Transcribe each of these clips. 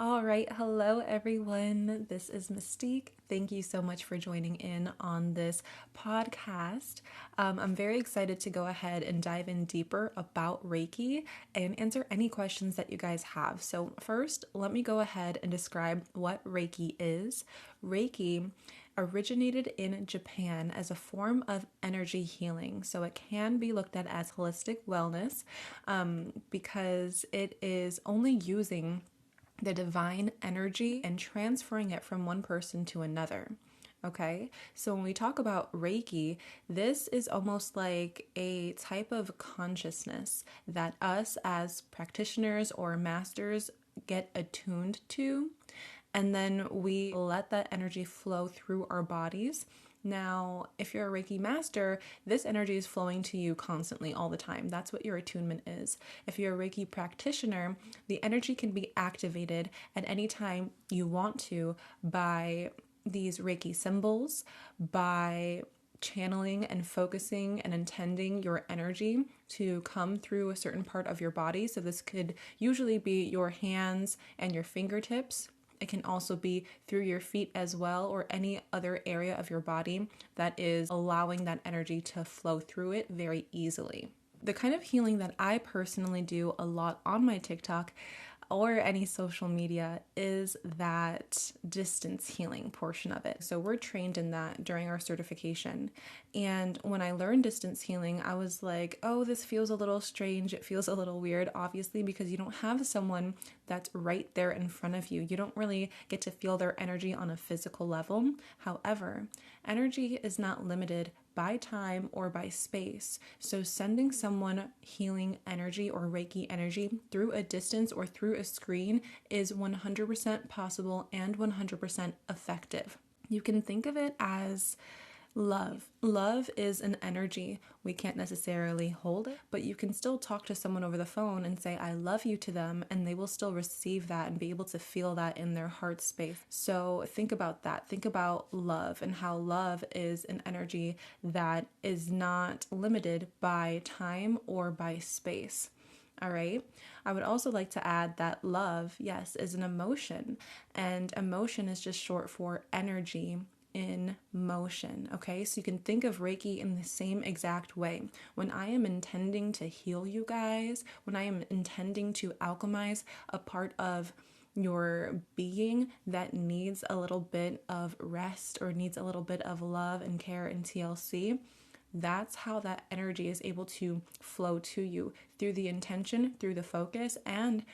All right, hello everyone. This is Mystique. Thank you so much for joining in on this podcast. I'm very excited to go ahead and dive in deeper about Reiki and answer any questions that you guys have. So, first, let me go ahead and describe what Reiki is. Reiki originated in Japan as a form of energy healing. So it can be looked at as holistic wellness because it is only using the divine energy and transferring it from one person to another. Okay, so when we talk about Reiki, this is almost like a type of consciousness that us as practitioners or masters get attuned to, and then we let that energy flow through our bodies. Now, if you're a Reiki master, this energy is flowing to you constantly all the time. That's what your attunement is. If you're a Reiki practitioner, the energy can be activated at any time you want to by these Reiki symbols, by channeling and focusing and intending your energy to come through a certain part of your body. So this could usually be your hands and your fingertips. It can also be through your feet as well, or any other area of your body that is allowing that energy to flow through it very easily. The kind of healing that I personally do a lot on my TikTok or any social media is that distance healing portion of it. So we're trained in that during our certification. And when I learned distance healing, I was like, oh, this feels a little strange. It feels a little weird, obviously, because you don't have someone that's right there in front of you. You don't really get to feel their energy on a physical level. However, energy is not limited by time or by space. So sending someone healing energy or Reiki energy through a distance or through a screen is 100% possible and 100% effective. You can think of it as love. Love is an energy. We can't necessarily hold it, but you can still talk to someone over the phone and say, I love you to them, and they will still receive that and be able to feel that in their heart space. So think about that. Think about love and how love is an energy that is not limited by time or by space. All right. I would also like to add that love, yes, is an emotion, and emotion is just short for energy in motion. Okay, so you can think of Reiki in the same exact way. When I am intending to heal you guys, when I am intending to alchemize a part of your being that needs a little bit of rest or needs a little bit of love and care and TLC, that's how that energy is able to flow to you through the intention, through the focus, and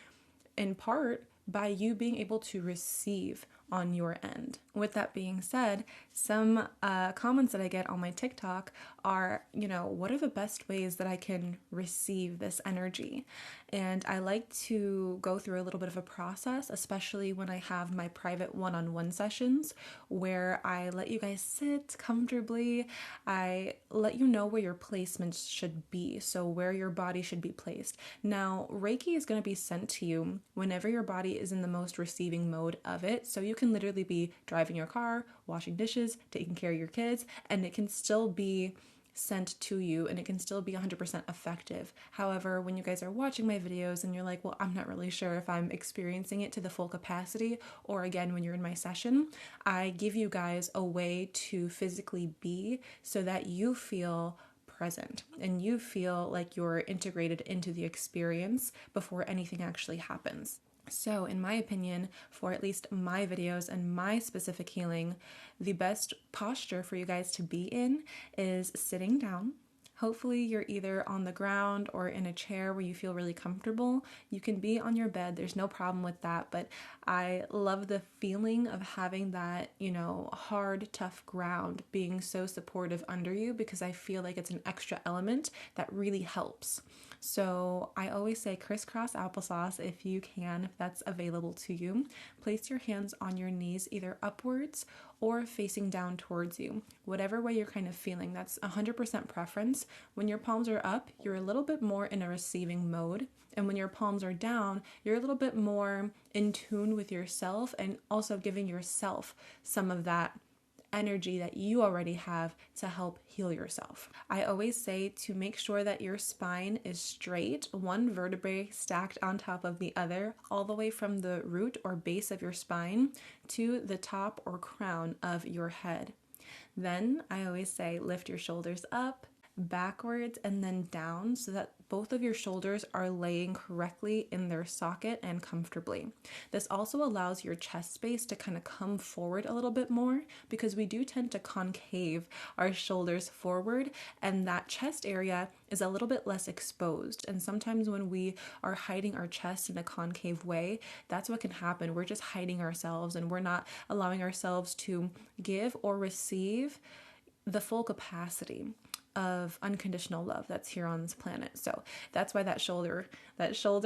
in part by you being able to receive on your end. With that being said, some comments that I get on my TikTok are, what are the best ways that I can receive this energy? And I like to go through a little bit of a process, especially when I have my private one-on-one sessions where I let you guys sit comfortably. I let you know where your placements should be, so where your body should be placed. Now, Reiki is going to be sent to you whenever your body is in the most receiving mode of it. So you can literally be driving your car, washing dishes, taking care of your kids, and it can still be sent to you and it can still be 100% effective. However, when you guys are watching my videos and you're like, well, I'm not really sure if I'm experiencing it to the full capacity, or again, when you're in my session, I give you guys a way to physically be so that you feel present and you feel like you're integrated into the experience before anything actually happens. So, in my opinion, for at least my videos and my specific healing, the best posture for you guys to be in is sitting down. Hopefully you're either on the ground or in a chair where you feel really comfortable. You can be on your bed, there's no problem with that, but I love the feeling of having that, hard, tough ground being so supportive under you, because I feel like it's an extra element that really helps. So I always say crisscross applesauce if you can, if that's available to you. Place your hands on your knees, either upwards or facing down towards you. Whatever way you're kind of feeling, that's 100% preference. When your palms are up, you're a little bit more in a receiving mode. And when your palms are down, you're a little bit more in tune with yourself and also giving yourself some of that energy that you already have to help heal yourself. I always say to make sure that your spine is straight, one vertebrae stacked on top of the other, all the way from the root or base of your spine to the top or crown of your head. Then I always say lift your shoulders up, backwards, and then down so that both of your shoulders are laying correctly in their socket and comfortably. This also allows your chest space to kind of come forward a little bit more, because we do tend to concave our shoulders forward, and that chest area is a little bit less exposed. And sometimes when we are hiding our chest in a concave way, that's what can happen. We're just hiding ourselves and we're not allowing ourselves to give or receive the full capacity of unconditional love that's here on this planet. So that's why that shoulder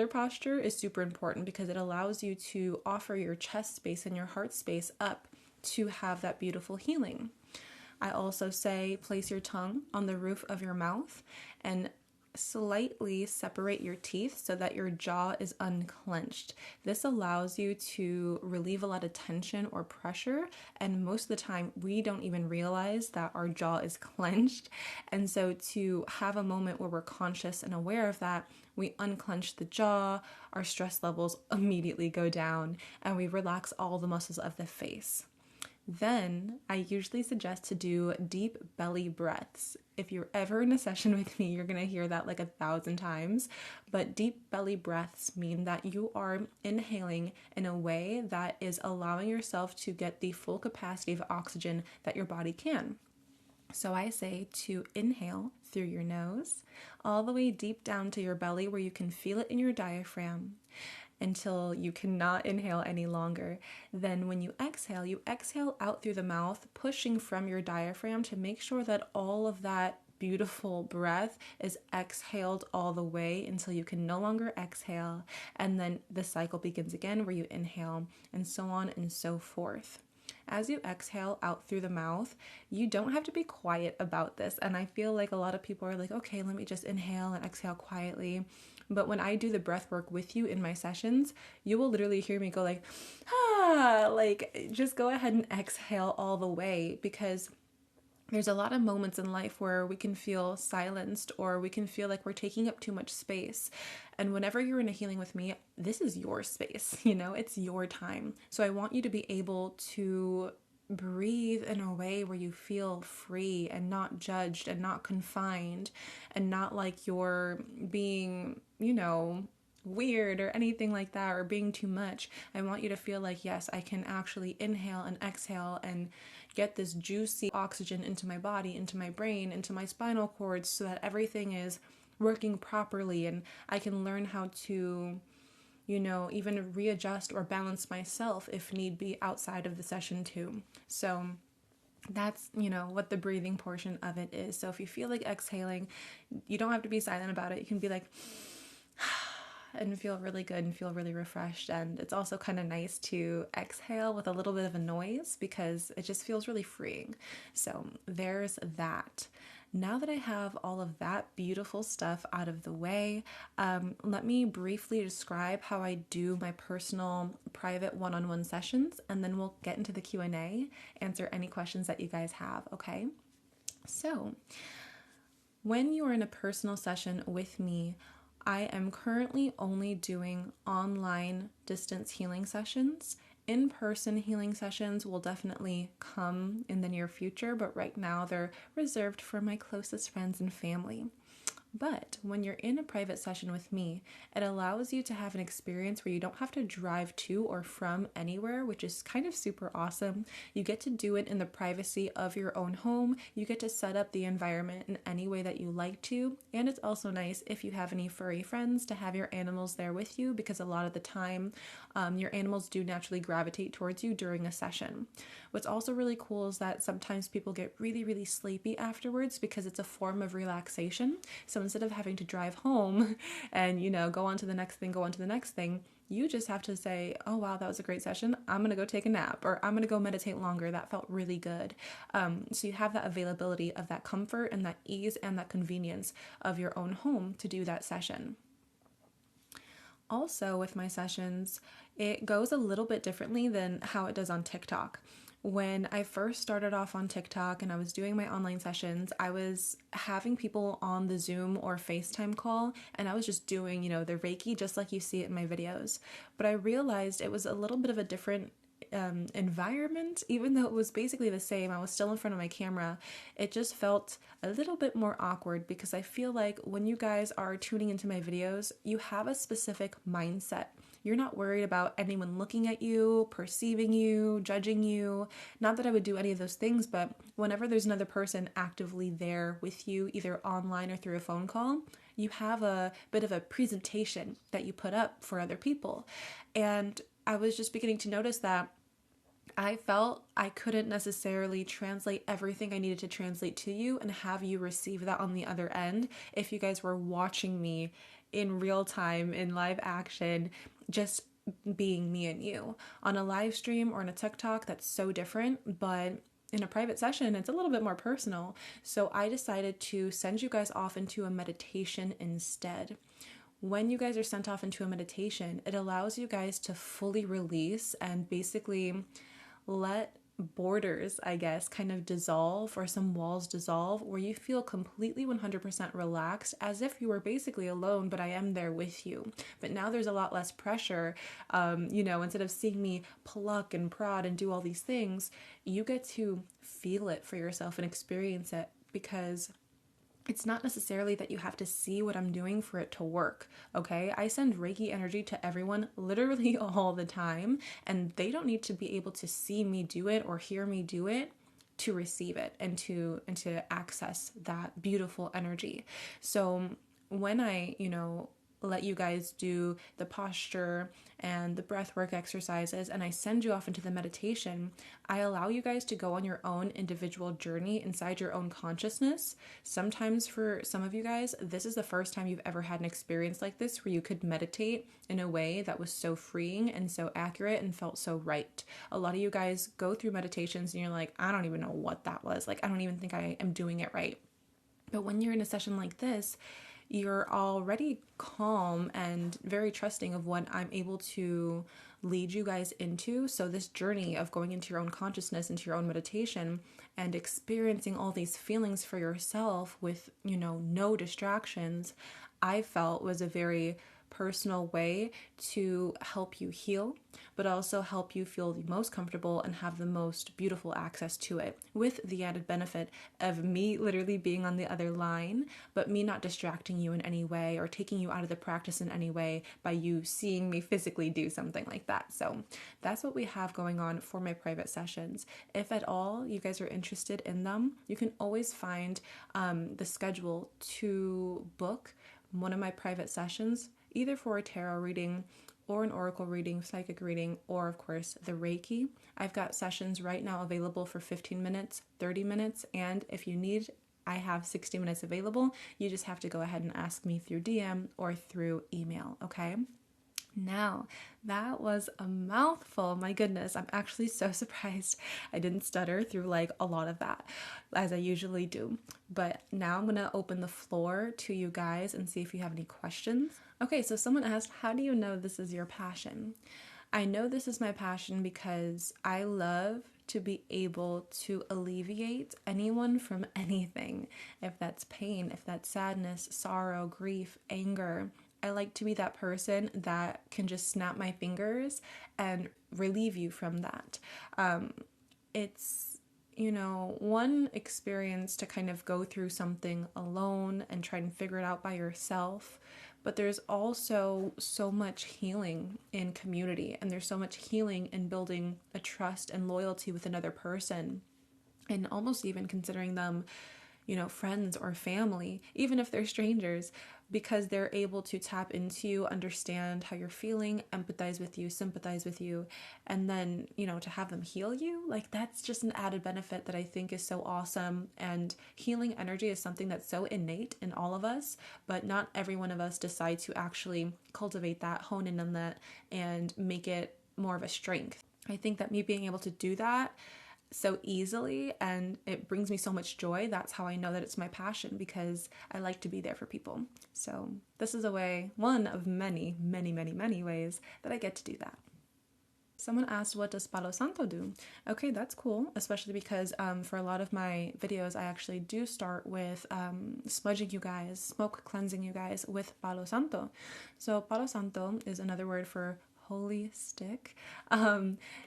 posture is super important, because it allows you to offer your chest space and your heart space up to have that beautiful healing. I also say place your tongue on the roof of your mouth and slightly separate your teeth so that your jaw is unclenched. This allows you to relieve a lot of tension or pressure, and most of the time we don't even realize that our jaw is clenched. And so to have a moment where we're conscious and aware of that, we unclench the jaw, our stress levels immediately go down, and we relax all the muscles of the face. Then I usually suggest to do deep belly breaths. If you're ever in a session with me, you're going to hear that like 1,000 times. But deep belly breaths mean that you are inhaling in a way that is allowing yourself to get the full capacity of oxygen that your body can. So I say to inhale through your nose, all the way deep down to your belly where you can feel it in your diaphragm, until you cannot inhale any longer. Then when you exhale out through the mouth, pushing from your diaphragm to make sure that all of that beautiful breath is exhaled all the way until you can no longer exhale. And then the cycle begins again where you inhale, and so on and so forth. As you exhale out through the mouth, you don't have to be quiet about this. And I feel like a lot of people are like, okay, let me just inhale and exhale quietly. But when I do the breath work with you in my sessions, you will literally hear me go like, like just go ahead and exhale all the way, because there's a lot of moments in life where we can feel silenced or we can feel like we're taking up too much space. And whenever you're in a healing with me, this is your space, it's your time. So I want you to be able to breathe in a way where you feel free and not judged and not confined and not like you're being, weird or anything like that, or being too much. I want you to feel like, yes, I can actually inhale and exhale and get this juicy oxygen into my body, into my brain, into my spinal cord, so that everything is working properly and I can learn how to, even readjust or balance myself if need be outside of the session too. So that's, what the breathing portion of it is. So if you feel like exhaling, you don't have to be silent about it. You can be like, and feel really good and feel really refreshed. And it's also kind of nice to exhale with a little bit of a noise because it just feels really freeing. So there's that. Now that I have all of that beautiful stuff out of the way, let me briefly describe how I do my personal private one-on-one sessions, and then we'll get into the Q&A, answer any questions that you guys have, okay? So when you are in a personal session with me, I am currently only doing online distance healing sessions. In-person healing sessions will definitely come in the near future, but right now they're reserved for my closest friends and family. But when you're in a private session with me, it allows you to have an experience where you don't have to drive to or from anywhere, which is kind of super awesome. You get to do it in the privacy of your own home. You get to set up the environment in any way that you like to. And it's also nice if you have any furry friends to have your animals there with you, because a lot of the time your animals do naturally gravitate towards you during a session. What's also really cool is that sometimes people get really, really sleepy afterwards because it's a form of relaxation. So instead of having to drive home and, go on to the next thing, you just have to say, oh, wow, that was a great session. I'm going to go take a nap, or I'm going to go meditate longer. That felt really good. So you have that availability of that comfort and that ease and that convenience of your own home to do that session. Also, with my sessions, it goes a little bit differently than how it does on TikTok. When I first started off on TikTok and I was doing my online sessions, I was having people on the Zoom or FaceTime call, and I was just doing, the Reiki just like you see it in my videos. But I realized it was a little bit of a different environment. Even though it was basically the same, I was still in front of my camera. It just felt a little bit more awkward because I feel like when you guys are tuning into my videos, you have a specific mindset. You're not worried about anyone looking at you, perceiving you, judging you. Not that I would do any of those things, but whenever there's another person actively there with you, either online or through a phone call, you have a bit of a presentation that you put up for other people. And I was just beginning to notice that I felt I couldn't necessarily translate everything I needed to translate to you and have you receive that on the other end if you guys were watching me in real time, in live action, just being me and you. On a live stream or in a TikTok, that's so different, but in a private session, it's a little bit more personal. So I decided to send you guys off into a meditation instead. When you guys are sent off into a meditation, it allows you guys to fully release and basically let borders, I guess, kind of dissolve, or some walls dissolve, where you feel completely 100% relaxed, as if you were basically alone, but I am there with you. But now there's a lot less pressure. Instead of seeing me pluck and prod and do all these things, you get to feel it for yourself and experience it, because it's not necessarily that you have to see what I'm doing for it to work, okay? I send Reiki energy to everyone literally all the time, and they don't need to be able to see me do it or hear me do it to receive it and to access that beautiful energy. So when I, let you guys do the posture and the breath work exercises, and I send you off into the meditation, I allow you guys to go on your own individual journey inside your own consciousness. Sometimes for some of you guys, this is the first time you've ever had an experience like this where you could meditate in a way that was so freeing and so accurate and felt so right. A lot of you guys go through meditations and you're like, I don't even know what that was. Like, I don't even think I am doing it right. But when you're in a session like this, you're already calm and very trusting of what I'm able to lead you guys into. So this journey of going into your own consciousness, into your own meditation, and experiencing all these feelings for yourself with, no distractions, I felt was a very personal way to help you heal, but also help you feel the most comfortable and have the most beautiful access to it, with the added benefit of me literally being on the other line, but me not distracting you in any way or taking you out of the practice in any way by you seeing me physically do something like that. So that's what we have going on for my private sessions. If at all you guys are interested in them, you can always find the schedule to book one of my private sessions, either for a tarot reading or an oracle reading, psychic reading, or of course the Reiki. I've got sessions right now available for 15 minutes, 30 minutes, and if you need, I have 60 minutes available. You just have to go ahead and ask me through DM or through email, okay? Now, that was a mouthful. My goodness, I'm actually so surprised I didn't stutter through like a lot of that, as I usually do. But now I'm going to open the floor to you guys and see if you have any questions. Okay, so someone asked, how do you know this is your passion? I know this is my passion because I love to be able to alleviate anyone from anything. If that's pain, if that's sadness, sorrow, grief, anger, I like to be that person that can just snap my fingers and relieve you from that. It's, one experience to kind of go through something alone and try and figure it out by yourself. But there's also so much healing in community, and there's so much healing in building a trust and loyalty with another person, and almost even considering them, friends or family, even if they're strangers, because they're able to tap into you, understand how you're feeling, empathize with you, sympathize with you, and then, to have them heal you. Like, that's just an added benefit that I think is so awesome. And healing energy is something that's so innate in all of us, but not every one of us decide to actually cultivate that, hone in on that, and make it more of a strength. I think that me being able to do that so easily, and it brings me so much joy, that's how I know that it's my passion, because I like to be there for people. So this is a way, one of many, many, many, many ways that I get to do that. Someone asked, what does Palo Santo do? Okay, that's cool, especially because for a lot of my videos, I actually do start with smudging you guys, smoke cleansing you guys with Palo Santo. So Palo Santo is another word for holy stick.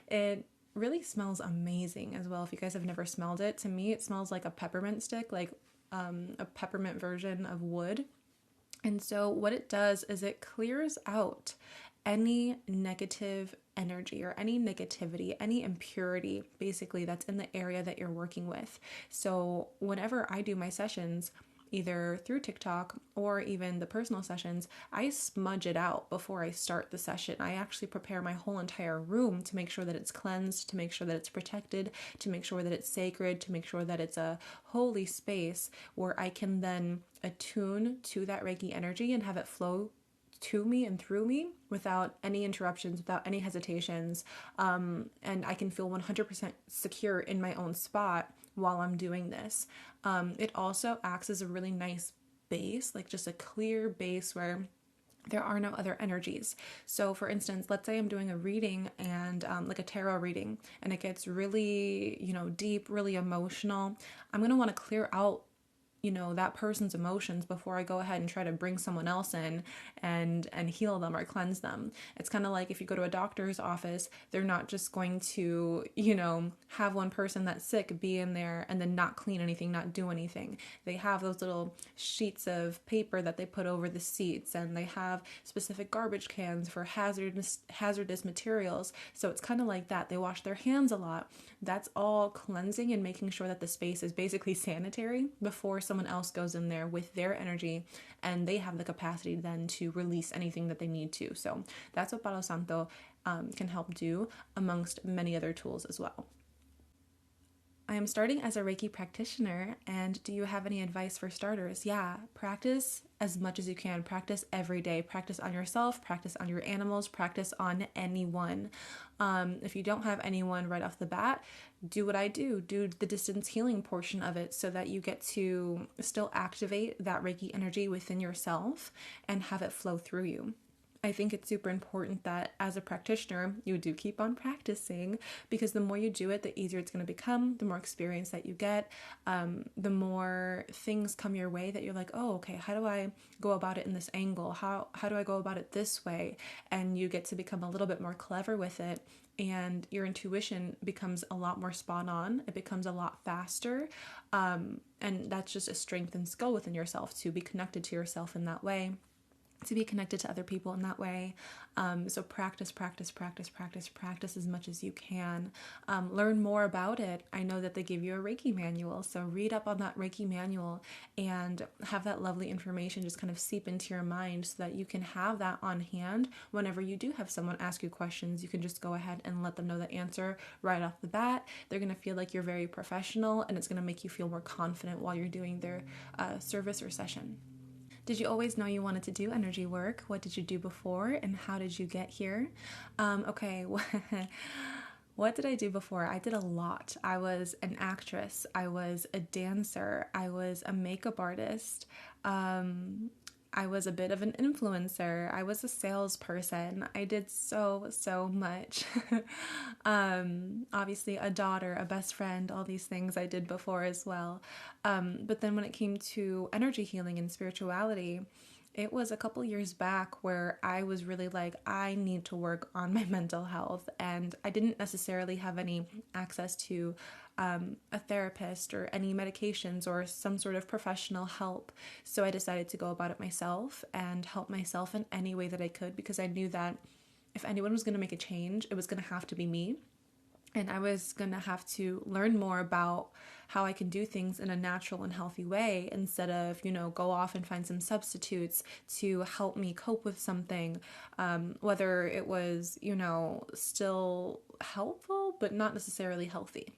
It really smells amazing as well. If you guys have never smelled it, to me, it smells like a peppermint stick, like a peppermint version of wood. And so what it does is it clears out any negative energy or any negativity, any impurity, basically, that's in the area that you're working with. So whenever I do my sessions, either through TikTok or even the personal sessions, I smudge it out before I start the session. I actually prepare my whole entire room to make sure that it's cleansed, to make sure that it's protected, to make sure that it's sacred, to make sure that it's a holy space where I can then attune to that Reiki energy and have it flow to me and through me without any interruptions, without any hesitations. And I can feel 100% secure in my own spot while I'm doing this. It also acts as a really nice base, like just a clear base where there are no other energies. So for instance, let's say I'm doing a reading and like a tarot reading, and it gets really, deep, really emotional. I'm going to want to clear out that person's emotions before I go ahead and try to bring someone else in and heal them or cleanse them. It's kind of like if you go to a doctor's office, they're not just going to, have one person that's sick be in there and then not clean anything, not do anything. They have those little sheets of paper that they put over the seats, and they have specific garbage cans for hazardous materials. So it's kind of like that. They wash their hands a lot. That's all cleansing and making sure that the space is basically sanitary before someone else goes in there with their energy, and they have the capacity then to release anything that they need to. So that's what Palo Santo can help do, amongst many other tools as well. I am starting as a Reiki practitioner, and do you have any advice for starters? Yeah, practice as much as you can. Practice every day. Practice on yourself, practice on your animals, practice on anyone. If you don't have anyone right off the bat, do what I do the distance healing portion of it so that you get to still activate that Reiki energy within yourself and have it flow through you. I think it's super important that as a practitioner, you do keep on practicing, because the more you do it, the easier it's going to become, the more experience that you get, the more things come your way that you're like, oh, okay, how do I go about it in this angle? How do I go about it this way? And you get to become a little bit more clever with it, and your intuition becomes a lot more spot on. It becomes a lot faster. And that's just a strength and skill within yourself to be connected to yourself in that way, to be connected to other people in that way. So practice as much as you can. Learn more about it. I know that they give you a Reiki manual, so read up on that Reiki manual and have that lovely information just kind of seep into your mind so that you can have that on hand whenever you do have someone ask you questions. You can just go ahead and let them know the answer right off the bat. They're going to feel like you're very professional, and it's going to make you feel more confident while you're doing their service or session. Did you always know you wanted to do energy work? What did you do before, and how did you get here? Okay, what did I do before? I did a lot. I was an actress. I was a dancer. I was a makeup artist. I was a bit of an influencer. I was a salesperson. I did so much. Obviously a daughter, a best friend, all these things I did before as well. But then when it came to energy healing and spirituality, it was a couple years back where I was really like, I need to work on my mental health. And I didn't necessarily have any access to a therapist or any medications or some sort of professional help. So I decided to go about it myself and help myself in any way that I could, because I knew that if anyone was going to make a change, it was going to have to be me. And I was going to have to learn more about how I can do things in a natural and healthy way instead of, go off and find some substitutes to help me cope with something, whether it was, still helpful, but not necessarily healthy,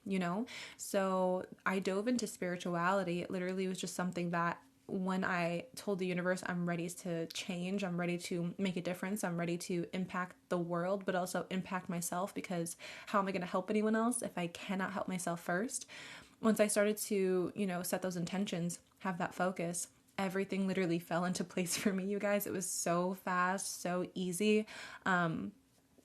So I dove into spirituality. It literally was just something that when I told the universe I'm ready to change, I'm ready to make a difference, I'm ready to impact the world, but also impact myself, because how am I going to help anyone else if I cannot help myself first? Once I started to, set those intentions, have that focus, everything literally fell into place for me, you guys. It was so fast, so easy.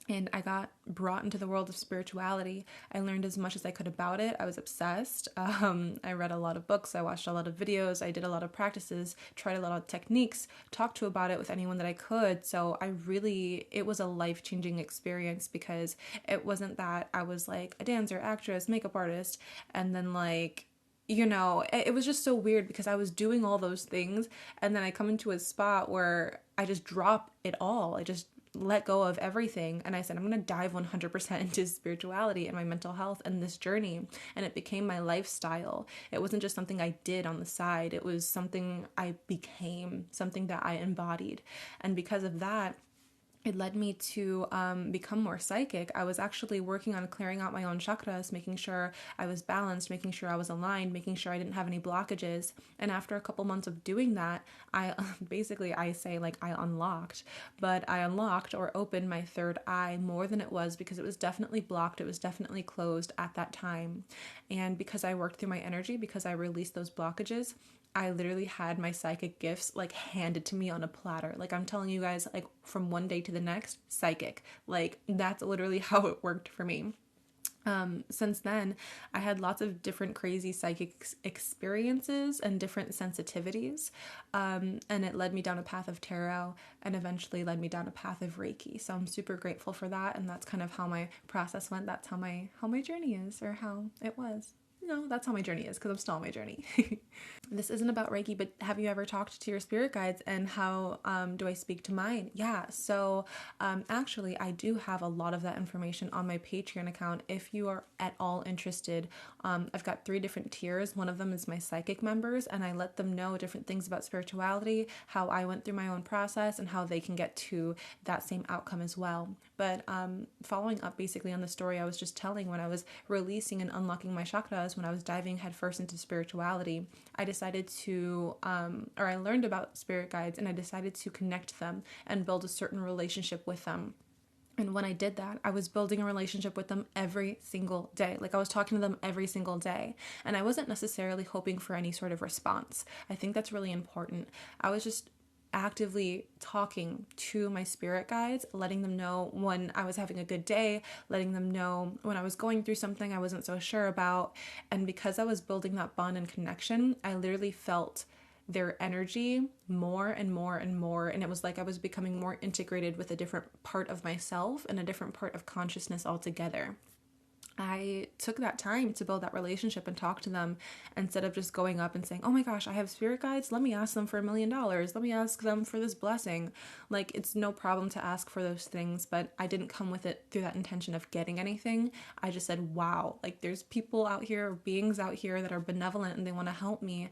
and I got brought into the world of spirituality. I learned as much as I could about it. I was obsessed. I read a lot of books. I watched a lot of videos. I did a lot of practices, tried a lot of techniques, talked to about it with anyone that I could. So it was a life-changing experience, because it wasn't that I was like a dancer, actress, makeup artist, and then like, it was just so weird because I was doing all those things, and then I come into a spot where I just drop it all. I just let go of everything, and I said, I'm going to dive 100% into spirituality and my mental health and this journey. And it became my lifestyle. It wasn't just something I did on the side. It was something I became, something that I embodied. And because of that, it led me to become more psychic. I was actually working on clearing out my own chakras, making sure I was balanced, making sure I was aligned, making sure I didn't have any blockages. And after a couple months of doing that, I say like I unlocked, but I unlocked or opened my third eye more than it was, because it was definitely blocked. It was definitely closed at that time. And because I worked through my energy, because I released those blockages, I literally had my psychic gifts like handed to me on a platter. Like, I'm telling you guys, like from one day to the next, psychic. Like, that's literally how it worked for me. Since then, I had lots of different crazy psychic experiences and different sensitivities. And it led me down a path of tarot, and eventually led me down a path of Reiki. So I'm super grateful for that. And that's kind of how my process went. That's how my journey is, or how it was. No, that's how my journey is, because I'm still on my journey. This isn't about Reiki, but have you ever talked to your spirit guides, and how do I speak to mine? Yeah, so actually, I do have a lot of that information on my Patreon account if you are at all interested. I've got 3 different tiers. One of them is my psychic members, and I let them know different things about spirituality, how I went through my own process, and how they can get to that same outcome as well. But following up basically on the story I was just telling, when I was releasing and unlocking my chakras, when I was diving headfirst into spirituality, I decided to, or I learned about spirit guides, and I decided to connect them and build a certain relationship with them. And when I did that, I was building a relationship with them every single day. Like, I was talking to them every single day. And I wasn't necessarily hoping for any sort of response. I think that's really important. I was just actively talking to my spirit guides, letting them know when I was having a good day, letting them know when I was going through something I wasn't so sure about. And because I was building that bond and connection, I literally felt their energy more and more and more. And it was like I was becoming more integrated with a different part of myself and a different part of consciousness altogether. I took that time to build that relationship and talk to them, instead of just going up and saying, oh my gosh, I have spirit guides. Let me ask them for $1 million. Let me ask them for this blessing. Like, it's no problem to ask for those things, but I didn't come with it through that intention of getting anything. I just said, wow, like, there's people out here, beings out here that are benevolent, and they want to help me.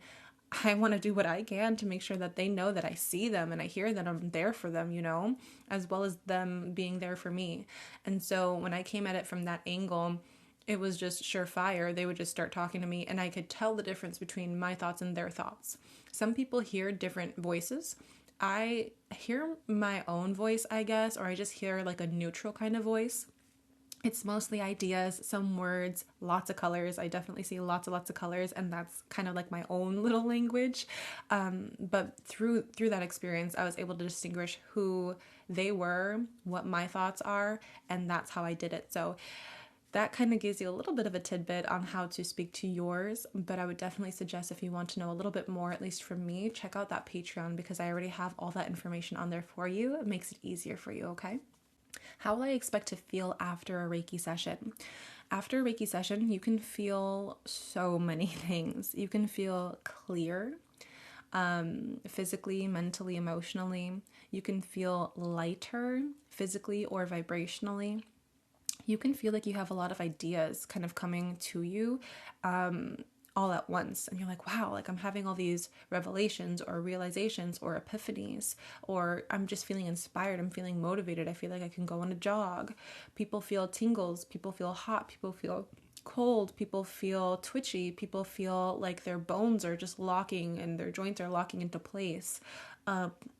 I want to do what I can to make sure that they know that I see them and I hear that I'm there for them, as well as them being there for me. And so when I came at it from that angle, it was just surefire. They would just start talking to me, and I could tell the difference between my thoughts and their thoughts. Some people hear different voices. I hear my own voice, I guess, or I just hear like a neutral kind of voice. It's mostly ideas, some words, lots of colors. I definitely see lots of colors, and that's kind of like my own little language. But through that experience, I was able to distinguish who they were, what my thoughts are, and that's how I did it. So that kind of gives you a little bit of a tidbit on how to speak to yours, but I would definitely suggest, if you want to know a little bit more, at least from me, check out that Patreon, because I already have all that information on there for you. It makes it easier for you, okay? How will I expect to feel after a Reiki session? After a Reiki session, you can feel so many things. You can feel clear, physically, mentally, emotionally. You can feel lighter, physically or vibrationally. You can feel like you have a lot of ideas kind of coming to you all at once. And you're like, wow, like I'm having all these revelations or realizations or epiphanies, or I'm just feeling inspired. I'm feeling motivated. I feel like I can go on a jog. People feel tingles. People feel hot. People feel cold. People feel twitchy. People feel like their bones are just locking and their joints are locking into place.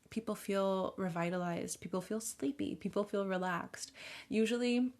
People feel revitalized. People feel sleepy. People feel relaxed. Usually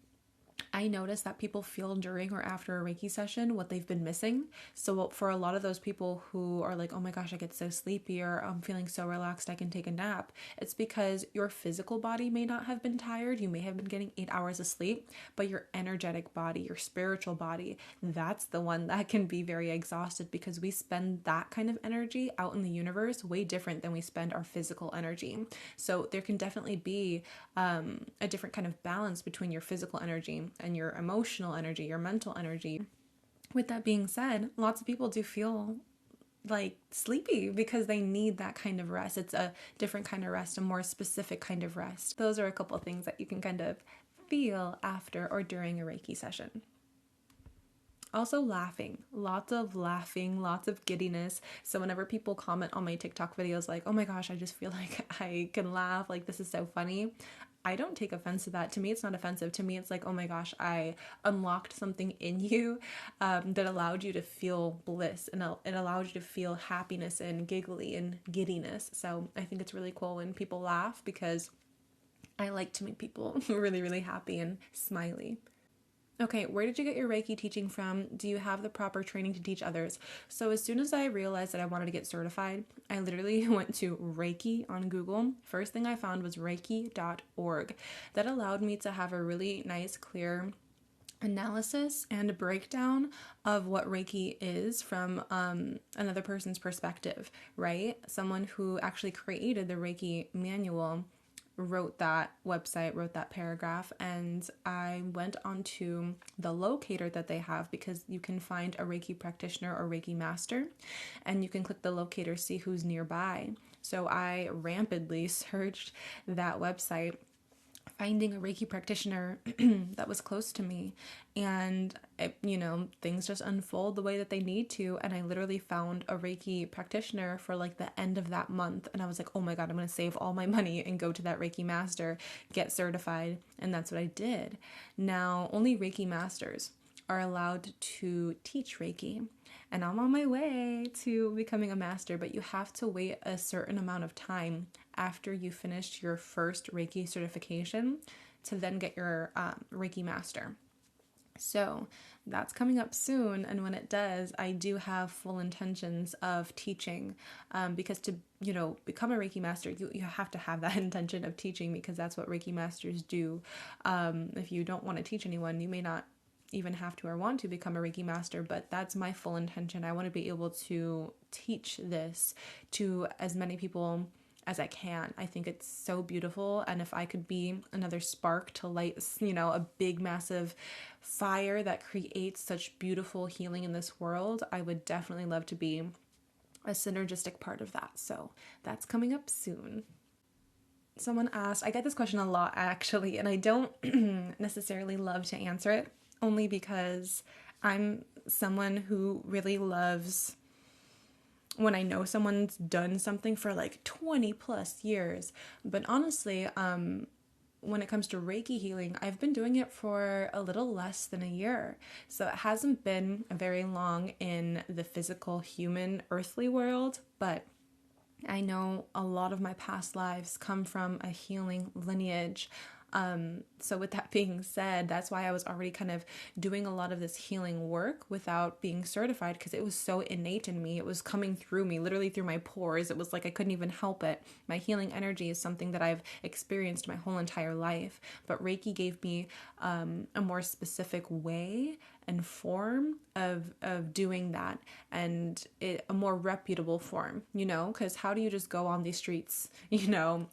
I notice that people feel during or after a Reiki session what they've been missing. So for a lot of those people who are like, oh my gosh, I get so sleepy, or I'm feeling so relaxed, I can take a nap, it's because your physical body may not have been tired. You may have been getting 8 hours of sleep, but your energetic body, your spiritual body, that's the one that can be very exhausted, because we spend that kind of energy out in the universe way different than we spend our physical energy. So there can definitely be a different kind of balance between your physical energy and your emotional energy, your mental energy. With that being said, lots of people do feel like sleepy because they need that kind of rest. It's a different kind of rest, a more specific kind of rest. Those are a couple of things that you can kind of feel after or during a Reiki session. Also laughing, lots of giddiness. So whenever people comment on my TikTok videos like, oh my gosh, I just feel like I can laugh, like this is so funny, I don't take offense to that. To me, it's not offensive. To me, it's like, oh my gosh, I unlocked something in you that allowed you to feel bliss, and it allowed you to feel happiness and giggly and giddiness. So I think it's really cool when people laugh, because I like to make people really, really happy and smiley. Okay, where did you get your Reiki teaching from? Do you have the proper training to teach others? So as soon as I realized that I wanted to get certified, I literally went to Reiki on Google. First thing I found was reiki.org. That allowed me to have a really nice, clear analysis and a breakdown of what Reiki is from another person's perspective, right? Someone who actually created the Reiki manual wrote that website, wrote that paragraph, and I went onto the locator that they have, because you can find a Reiki practitioner or Reiki master, and you can click the locator, see who's nearby. So I rampantly searched that website, finding a Reiki practitioner that was close to me, and things just unfold the way that they need to, and I literally found a Reiki practitioner for like the end of that month, and I was like, oh my god, I'm gonna save all my money and go to that Reiki master, get certified, and that's what I did. Now only Reiki masters are allowed to teach Reiki, and I'm on my way to becoming a master, but you have to wait a certain amount of time after you finished your first Reiki certification to then get your Reiki master. So that's coming up soon, and when it does, I do have full intentions of teaching, because to become a Reiki master, you have to have that intention of teaching, because that's what Reiki masters do. If you don't want to teach anyone, you may not even have to or want to become a Reiki master, but that's my full intention. I want to be able to teach this to as many people as I can. I think it's so beautiful, and if I could be another spark to light, a big massive fire that creates such beautiful healing in this world, I would definitely love to be a synergistic part of that. So that's coming up soon. Someone asked, I get this question a lot actually, and I don't necessarily love to answer it, only because I'm someone who really loves when I know someone's done something for like 20 plus years. But honestly, when it comes to Reiki healing, I've been doing it for a little less than a year. So it hasn't been very long in the physical, human, earthly world, but I know a lot of my past lives come from a healing lineage. So with that being said, that's why I was already kind of doing a lot of this healing work without being certified, because it was so innate in me. It was coming through me, literally through my pores. It was like I couldn't even help it. My healing energy is something that I've experienced my whole entire life, but Reiki gave me a more specific way and form of doing that, and a more reputable form, because how do you just go on these streets,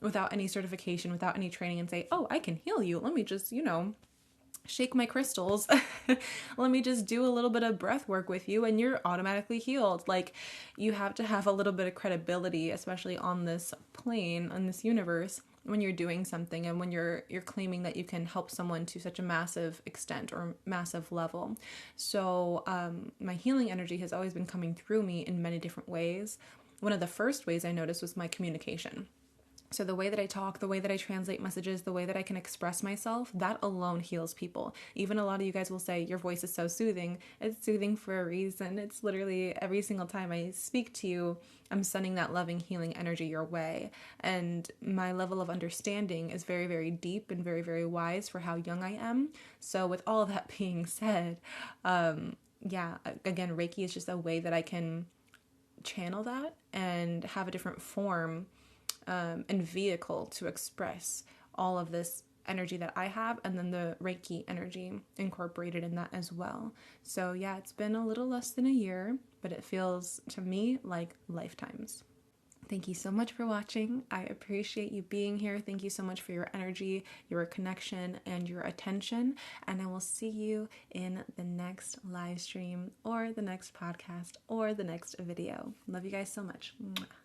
without any certification, without any training, and say, oh, I can heal you, let me just, shake my crystals, let me just do a little bit of breath work with you and you're automatically healed. Like, you have to have a little bit of credibility, especially on this plane, on this universe, when you're doing something and when you're claiming that you can help someone to such a massive extent or massive level. So my healing energy has always been coming through me in many different ways. One of the first ways I noticed was my communication. So the way that I talk, the way that I translate messages, the way that I can express myself, that alone heals people. Even a lot of you guys will say, your voice is so soothing. It's soothing for a reason. It's literally every single time I speak to you, I'm sending that loving, healing energy your way. And my level of understanding is very, very deep and very, very wise for how young I am. So with all of that being said, yeah, again, Reiki is just a way that I can channel that and have a different form and vehicle to express all of this energy that I have, and then the Reiki energy incorporated in that as well. So yeah, it's been a little less than a year, but it feels to me like lifetimes. Thank you so much for watching. I appreciate you being here. Thank you so much for your energy, your connection, and your attention. And I will see you in the next live stream or the next podcast or the next video. Love you guys so much. Mwah.